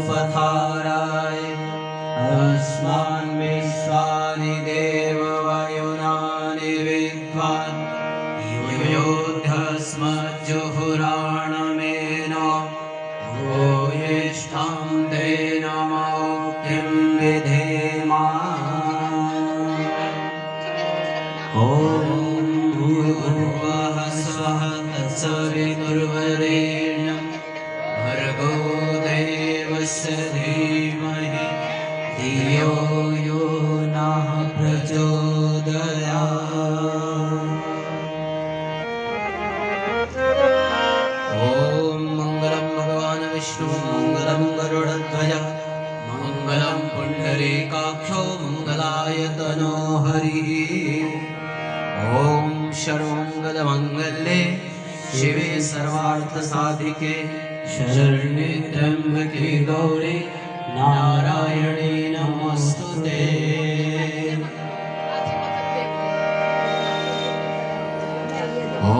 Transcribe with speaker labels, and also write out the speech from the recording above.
Speaker 1: सुपथाराय अस्मान् विश्वानि देववायुनानि विद्वान् योऽध्यस्मज्जुहुराणमेन भूयिष्ठां तेन मौक्तिं विधेमा ॐ भूर्भुवः स्वः तत्सवितुर्वरेण्यं भर्गो देवस्य धीमहि धियो यो नः प्रचोदयात्। ॐ मङ्गलं भगवान् विष्णु मङ्गलं गरुडध्वज मङ्गलं पुण्डरीकाक्षो मङ्गलायतनो हरिः। ॐ सर्वमङ्गलमङ्गल्ये शिवे सर्वार्थसाधिके शरण्ये त्र्यम्बके गौरी नारायणे नमोस्तुते। ॐ